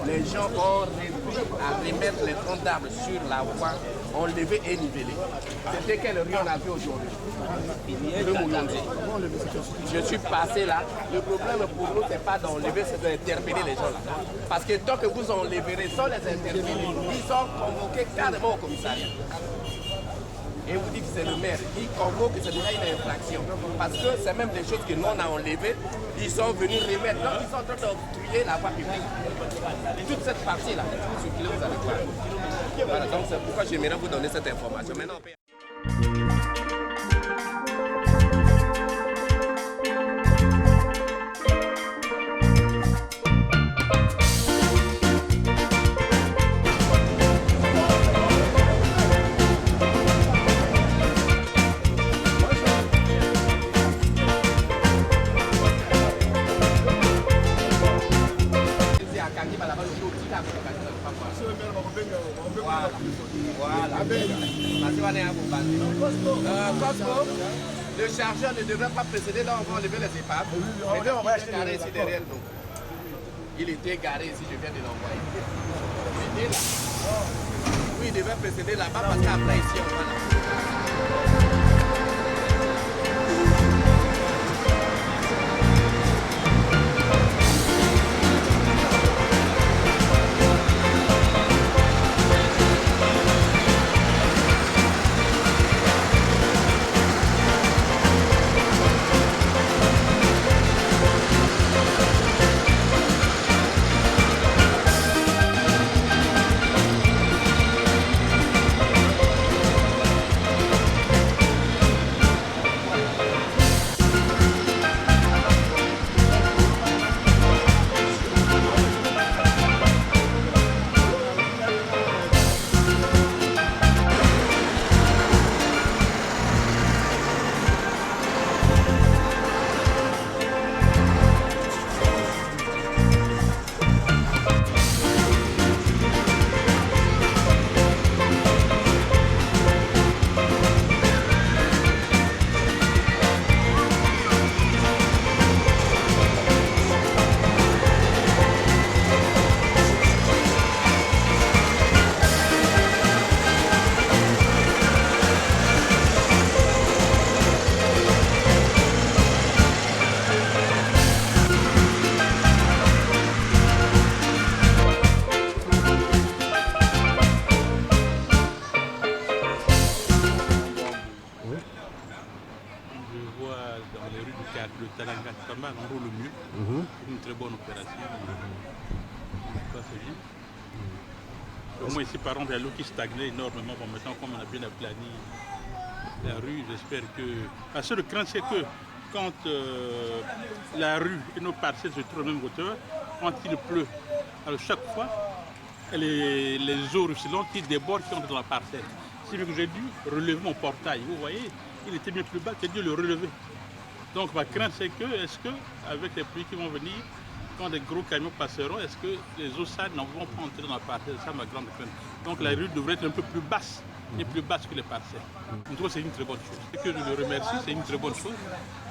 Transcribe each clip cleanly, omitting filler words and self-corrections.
les gens ont réussi à remettre les troncs d'arbres sur la voie, ont levé et nivelé. C'était quelle rue on a vu aujourd'hui? Le Moulonzi. Je suis passé là. Le problème pour nous, c'est pas d'enlever, c'est d'interpeller les gens là. Parce que tant que vous enlèverez sans les interpeller, ils sont convoqués carrément au commissariat. Et vous dites que c'est le maire, il convoque que c'est déjà une infraction. Parce que c'est même des choses que nous on a enlevées, ils sont venus remettre. Donc ils sont en train d'obstruer la voie publique. Toute cette partie-là, circuler, vous allez voir. Voilà, donc c'est pourquoi j'aimerais vous donner cette information. Maintenant, le chargeur ne devrait pas précéder, là on va enlever les épaves. Il était garé ici derrière nous. Il était garé ici, je viens de l'envoyer. Il était là. Oui, il devait précéder là-bas parce qu'après ici on va là. Une très bonne opération. Au moins ici, par exemple, il y a l'eau qui stagnait énormément. Bon, maintenant, comme on a bien aplani la rue, j'espère que... La seule crainte, c'est que quand la rue et nos parcelles se trouvent à la même hauteur, quand il pleut, alors chaque fois, les eaux ruisselantes qui débordent, qui entrent dans la parcelle. C'est que j'ai dû relever mon portail. Vous voyez, il était bien plus bas, j'ai dû le relever. Donc ma crainte c'est que, est-ce qu'avec les pluies qui vont venir, quand des gros camions passeront, est-ce que les eaux sales n'en vont pas entrer dans la parcelle? C'est ça ma grande crainte. Donc la rue devrait être un peu plus basse, et plus basse que les parcelles. En tout cas c'est une très bonne chose. Et que je le remercie, c'est une très bonne chose.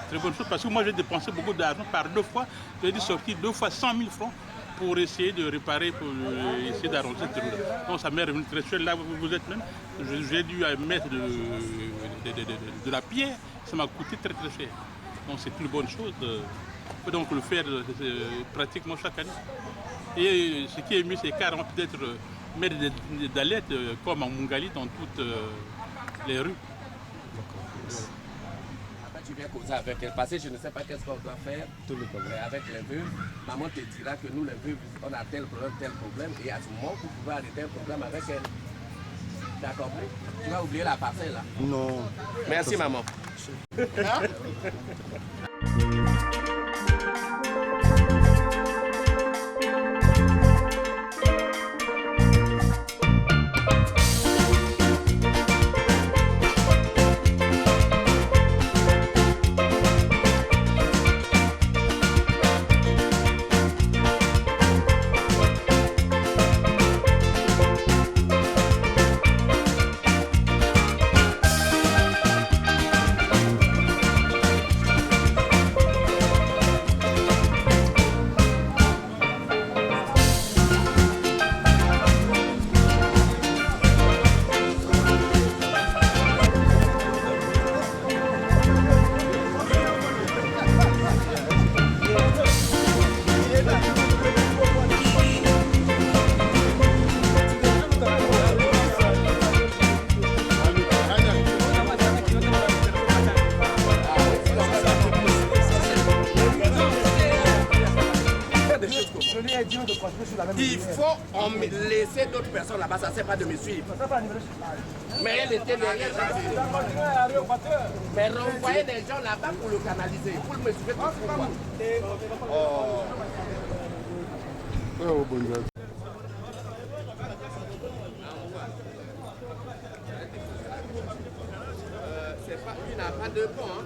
Très bonne chose parce que moi j'ai dépensé beaucoup d'argent par 2 fois. J'ai dû sortir 2 fois 100 000 francs pour essayer de réparer, pour essayer d'arranger cette rue. Donc ça m'est revenu très cher. Là où vous êtes même, j'ai dû mettre de la pierre, ça m'a coûté très très cher. Donc c'est une bonne chose. On peut donc le faire pratiquement chaque année. Et ce qui est mieux, c'est carrément peut-être mettre des dalettes comme en Mungali dans toutes les rues. Après tu viens causer avec elle, parce que je ne sais pas qu'est-ce qu'on doit faire avec les veuves. Maman te dira que nous les veuves, on a tel problème, et à ce moment, vous pouvez arrêter un problème avec elle. Tu as compris? Tu vas oublier la parcelle là? Non. Merci maman. Il faut laisser d'autres personnes là-bas, ça ne sert pas de me suivre. Mais elle était derrière. Mais renvoyer des gens là-bas pour le canaliser, pour me suivre. C'est pas, il n'a pas de pont. Hein.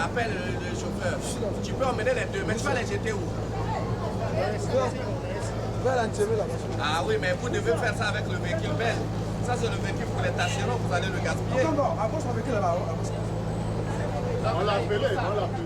Appelle le chauffeur. Tu peux emmener les deux, mais tu vas les jeter où? Ah oui, mais vous devez faire ça avec le véhicule belge. Ça, c'est le véhicule pour les stationnements, vous allez le gaspiller. Non, avance mon véhicule là-bas. On l'a appelé, on l'a appelé.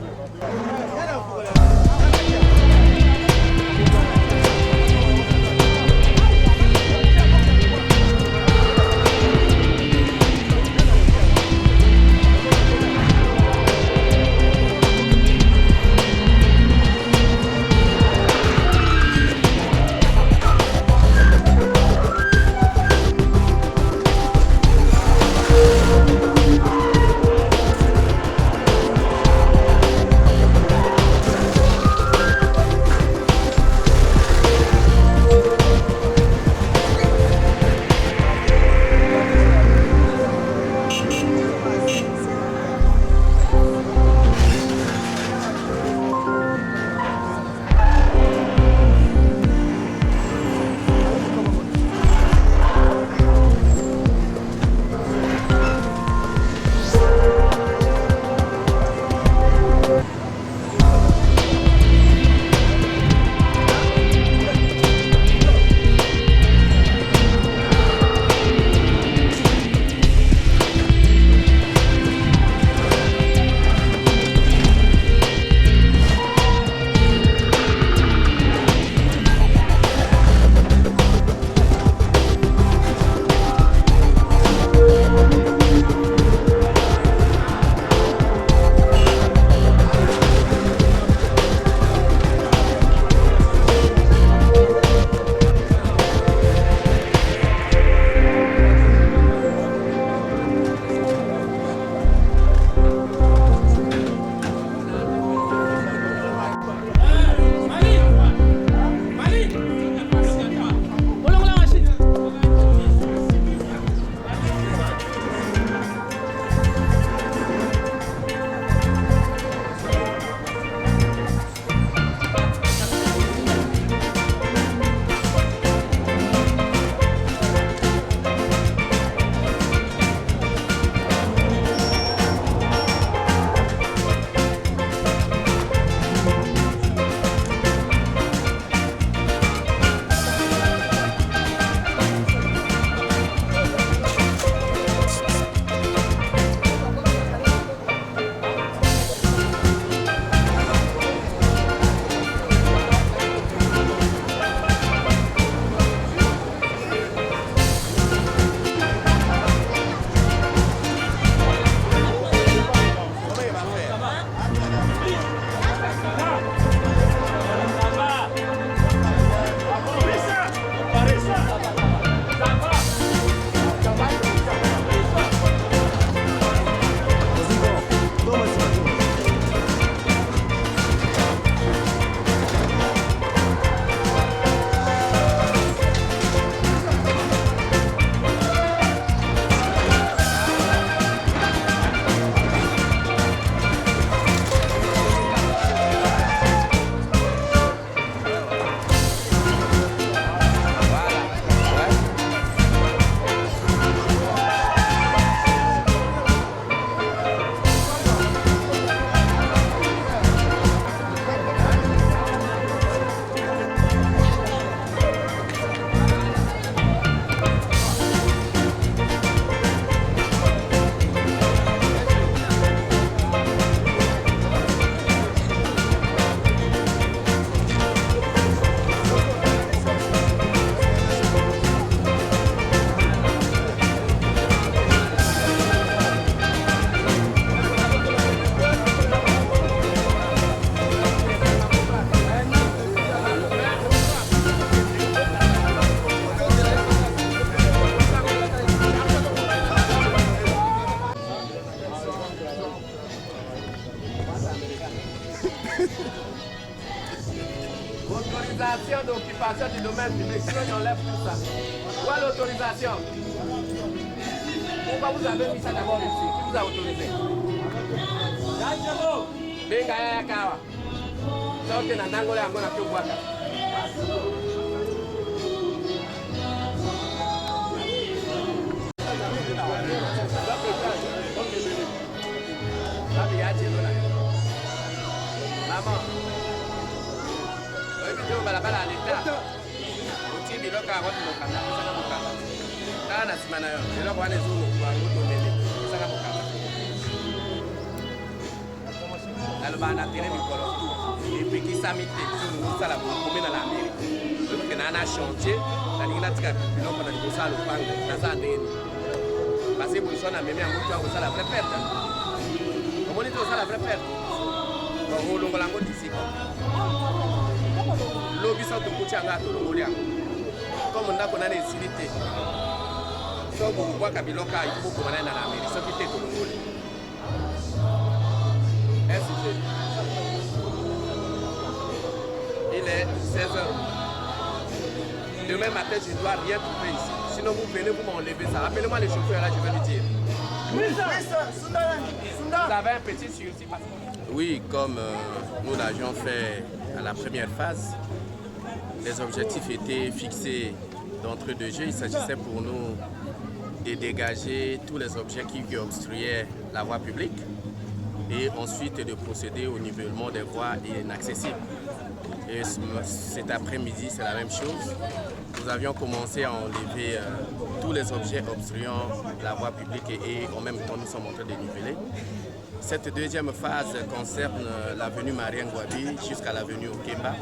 Autorisation d'occupation du domaine public, sinon on enlève tout ça. Où est l'autorisation? Pourquoi vous avez mis ça d'abord ici? Qui vous a autorisé? Benga ya kawa. Sote na nango ya ngona kubwaka. Maman. Ndio barabara ya leta. Uti biloka watu mukanda, sana mukanda. Kana simana yo, lelo kwa nezumu kwa ngoto mbele. Sana mukanda. Nalo bana tene mikolo. Et puis qui s'amite sur ça la bombe na la Amérique. Donc na na chantier, na nina tika biloko na libosa lopanga, na za ndeni. Parce que pour ça na meme yango tu ça la vraie perte. Comment dit ça la vraie perte? Bon, longo lango d'ici. Lobi sa tokuti anga tolongoli yango comme ndako na esili te so bokubwaka biloka ikobokoma na na Amérique soki te tolongoli SG. Il est 16h. Demain matin, je ne dois rien trouver ici. Sinon, vous venez, vous m'enlevez ça. Appelez-moi le chauffeur, là, je vais lui dire. Oui, ça. Vous avez un petit sursis. Oui, comme nous l'avions fait à la première phase, les objectifs étaient fixés d'entrée de jeu. Il s'agissait pour nous de dégager tous les objets qui obstruaient la voie publique et ensuite de procéder au nivellement des voies inaccessibles. Et cet après-midi, c'est la même chose. Nous avions commencé à enlever tous les objets obstruant la voie publique et en même temps, nous sommes en train de niveler. Cette deuxième phase concerne l'avenue Marien Ngouabi jusqu'à l'avenue Okemba,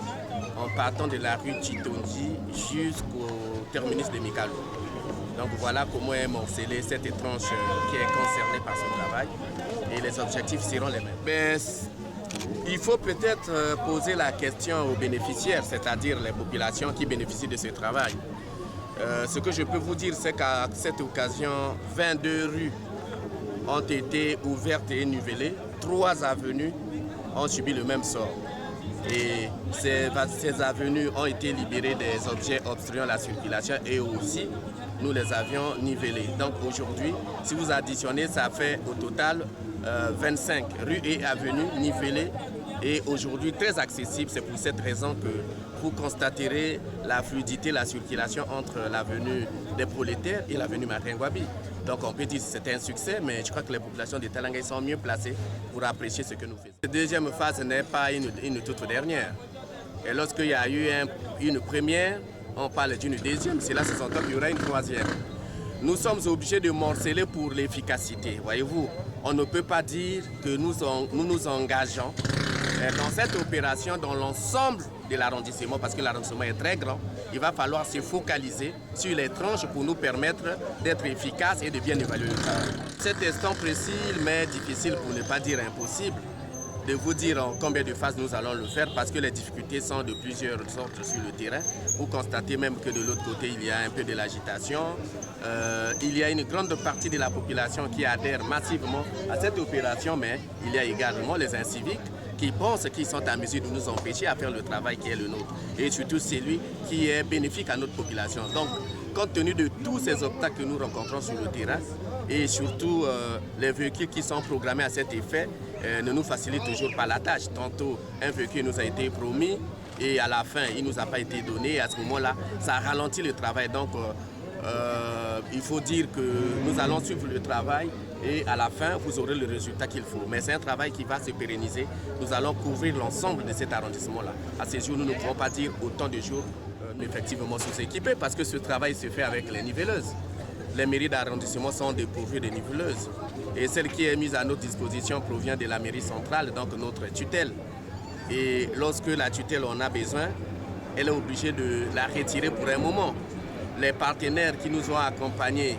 en partant de la rue Chitonji jusqu'au terminus de Mikalo. Donc voilà comment est morcelée cette tranche qui est concernée par ce travail et les objectifs seront les mêmes. Mais il faut peut-être poser la question aux bénéficiaires, c'est-à-dire les populations qui bénéficient de ce travail. Ce que je peux vous dire, c'est qu'à cette occasion, 22 rues ont été ouvertes et nivelées, 3 avenues ont subi le même sort. Et ces avenues ont été libérées des objets obstruant la circulation et aussi nous les avions nivellées. Donc aujourd'hui, si vous additionnez, ça fait au total 25 rues et avenues nivellées et aujourd'hui très accessibles. C'est pour cette raison que vous constaterez la fluidité, la circulation entre l'avenue des Prolétaires et l'avenue Marien Ngouabi. Donc on peut dire que c'était un succès, mais je crois que les populations de Talanga sont mieux placées pour apprécier ce que nous faisons. Cette deuxième phase n'est pas une toute dernière. Et lorsqu'il y a eu une première, on parle d'une deuxième, c'est là ce s'entend qu'il y aura une troisième. Nous sommes obligés de morceler pour l'efficacité. Voyez-vous, on ne peut pas dire que nous nous engageons dans cette opération dans l'ensemble de l'arrondissement, parce que l'arrondissement est très grand. Il va falloir se focaliser sur les tranches pour nous permettre d'être efficaces et de bien évaluer le travail. Cet instant précis, mais difficile pour ne pas dire impossible, de vous dire en combien de phases nous allons le faire parce que les difficultés sont de plusieurs sortes sur le terrain. Vous constatez même que de l'autre côté, il y a un peu de l'agitation. Il y a une grande partie de la population qui adhère massivement à cette opération, mais il y a également les inciviques qui pensent qu'ils sont en mesure de nous empêcher à faire le travail qui est le nôtre. Et surtout celui qui est bénéfique à notre population. Donc, compte tenu de tous ces obstacles que nous rencontrons sur le terrain, et surtout les véhicules qui sont programmés à cet effet ne nous facilitent toujours pas la tâche. Tantôt, un véhicule nous a été promis et à la fin, il ne nous a pas été donné. Et à ce moment-là, ça ralentit le travail. Donc, il faut dire que nous allons suivre le travail et à la fin, vous aurez le résultat qu'il faut. Mais c'est un travail qui va se pérenniser. Nous allons couvrir l'ensemble de cet arrondissement-là. À ce jour, nous ne pouvons pas dire autant de jours effectivement sous-équipés parce que ce travail se fait avec les nivelleuses. Les mairies d'arrondissement sont dépourvues de nivelleuses. Et celle qui est mise à notre disposition provient de la mairie centrale, donc notre tutelle. Et lorsque la tutelle en a besoin, elle est obligée de la retirer pour un moment. Les partenaires qui nous ont accompagnés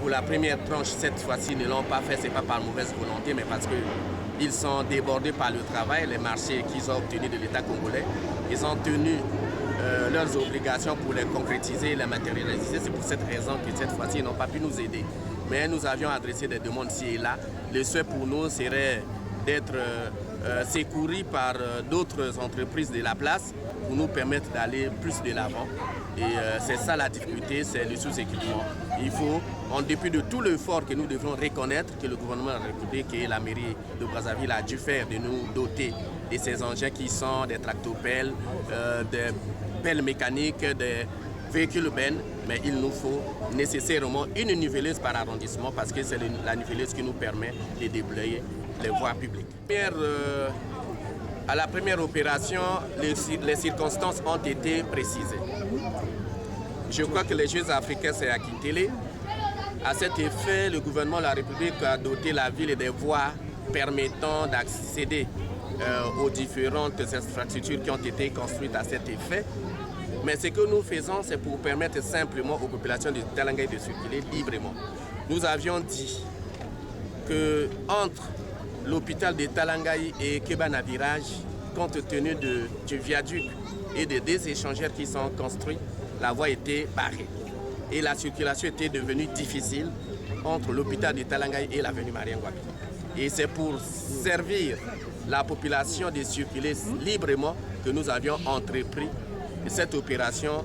pour la première tranche cette fois-ci ne l'ont pas fait, ce n'est pas par mauvaise volonté, mais parce qu'ils sont débordés par le travail, les marchés qu'ils ont obtenus de l'État congolais. Ils ont tenu leurs obligations pour les concrétiser et les matérialiser. C'est pour cette raison que cette fois-ci, ils n'ont pas pu nous aider. Mais nous avions adressé des demandes ci et là. Le souhait pour nous serait d'être secourus par d'autres entreprises de la place pour nous permettre d'aller plus de l'avant. Et c'est ça la difficulté, c'est le sous-équipement. Il faut, en dépit de tout l'effort que nous devons reconnaître que le gouvernement de la République et la mairie de Brazzaville a dû faire de nous doter de ces engins qui sont des tractopelles, des pelles mécaniques, des véhicules bennes, mais il nous faut nécessairement une niveleuse par arrondissement parce que c'est la niveleuse qui nous permet de déblayer les voies publiques. À la première opération, les circonstances ont été précisées. Je crois que les Jeux africains, c'est à Kintélé. À cet effet, le gouvernement de la République a doté la ville des voies permettant d'accéder aux différentes infrastructures qui ont été construites à cet effet. Mais ce que nous faisons, c'est pour permettre simplement aux populations de Talangaye de circuler librement. Nous avions dit qu'entre l'hôpital de Talangaye et Kebana Virage, compte tenu du viaduc et des deux échangeurs qui sont construits, la voie était barrée. Et la circulation était devenue difficile entre l'hôpital de Talangaye et l'avenue Mariangwabi. Et c'est pour servir la population de circuler librement que nous avions entrepris cette opération.